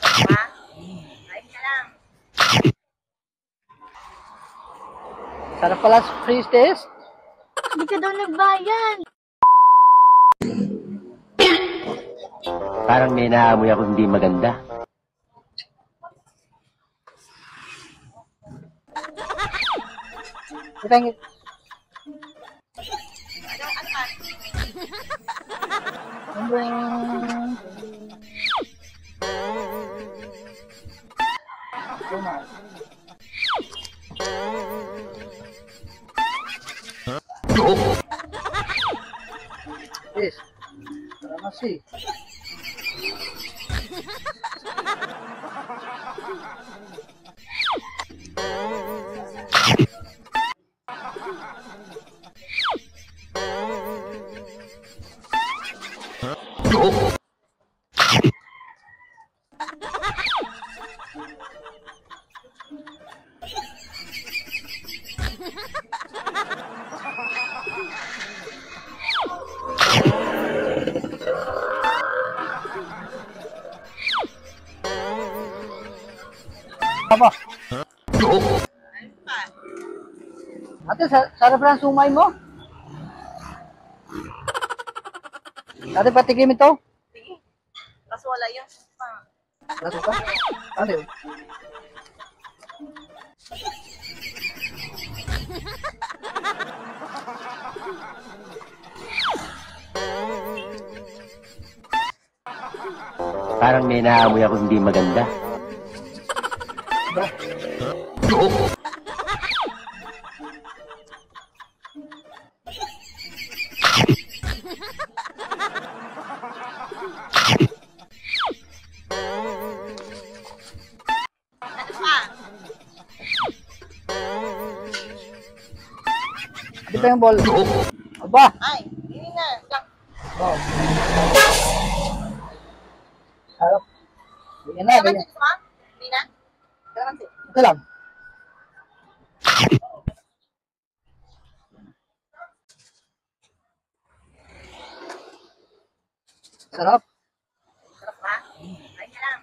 Ha? Kain ka lang. Sarap pala sa freeze test. Hindi ka daw nagbayad. Parang may naamoy ako hindi maganda. Thank you. Yes. Para masih. Apa? Ate, sarap lang sumay mo. Ate, patikim ito. Sige. Kaso wala yun. Laso ka? Ate. Parang may naamoy ako hindi maganda. Ba? Ano pa? Ate pa yung ball. Aba. Ay, hindi na. Lang. Oh. Sarap. Ganyan na, Kalamansi ganyan. gusto ka? Hindi na? Kalamansi. Ito lang. Sarap. Sarap ba? Kain ka lang.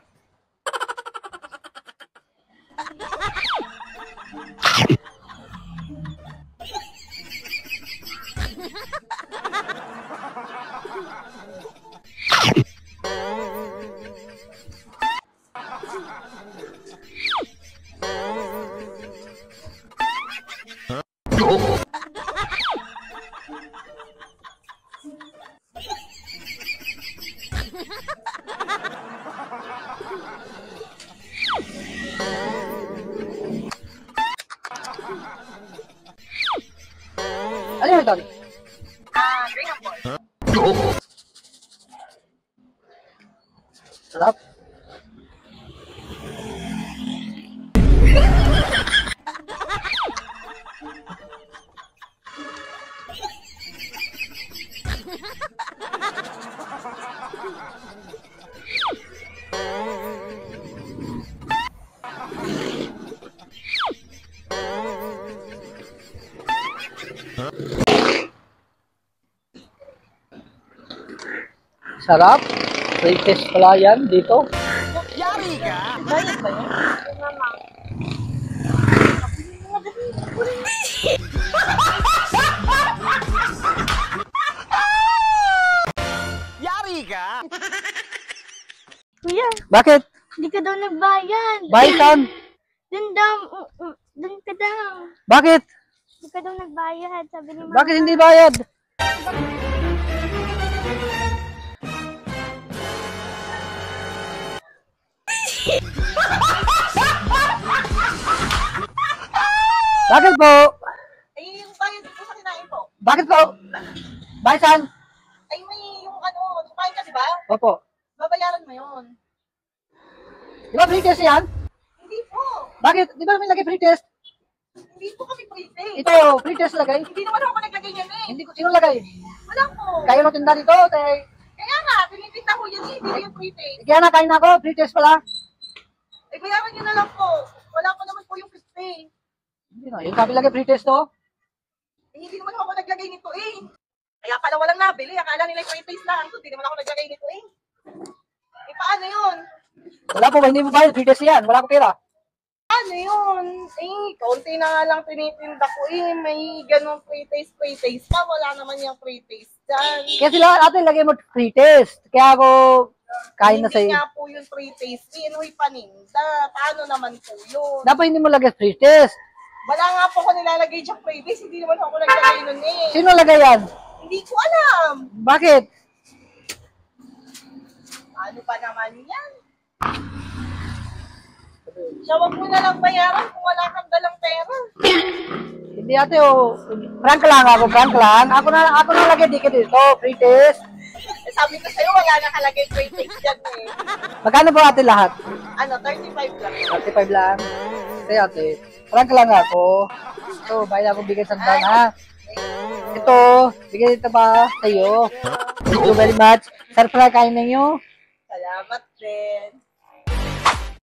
Ano yung ito? Green apple. Sarap. Sarap. Free test pala yan dito. Bayad ba yun? Mama. Kuya, Bakit? hindi ka daw nagbayad. Bayad saan? Dun daw, dun ka daw. Bakit? Hindi ka daw nagbayad, sabi ni Mama. Bakit hindi bayad? Bakit po? Ay, yung bayad ko sa kinain po. Bakit po? Bayad saan? Ay, may yung ano, kumain ka, di ba? Opo. Babayaran mo yun. Di ba free test yan? Hindi po. Bakit? Di ba may lagay free test? Hindi po kami pretty. Ito, free test lagay. Hindi naman ako naglagay yan eh. Hindi ko, sino lagay? Wala po. Kayo mo tinda dito, tay. Kaya nga, pinipita ko yan eh. Hindi yung pretty. Kaya na, kain ako, free test pala. Eh, bayaran nyo na lang po. Wala po naman po yung 50. Hindi na, yung sabi lagay free test to. Eh, hindi naman ako naglagay nito eh. Kaya pala walang nabili. Akala nila yung 20 lang. So, hindi naman ako naglagay nito eh. Eh, paano yun? Wala po ba? Hindi mo bayad. Free test yan. Wala ko pera. Ano yun? Eh, kaunti na nga lang tinitinda ko eh. May ganun pre-taste pa. Wala naman yung pre-taste dyan. Kaya sila ate, lagay mo free test. Kaya ako kain na Hindi sa'yo. nga po yung pre-taste. Inuwi paninda. Paano naman po yun? Dapat hindi mo lagay free test. Wala nga po ko nilalagay dyan pre-taste. Hindi naman ako naglagay nun eh. Sino lagay yan? Hindi ko alam. Bakit? Ano ba naman yan? Siya, wag mo na lang bayaran kung wala kang dalang pera. Hindi ate, oh. Prank lang ako, prank lang. Ako na lagay dito dito. Free test. Eh, sabi ko sa'yo, wala nakalagay pre-taste dyan eh. Magkano po ate lahat? Ano, 35 lang. 35 lang. Kasi ate, prank lang ako. Ito, bayad ako bigay sandal ha. Ito, bigay dito ba sa'yo? Thank you very much. Sir, prank kain ninyo. Salamat din.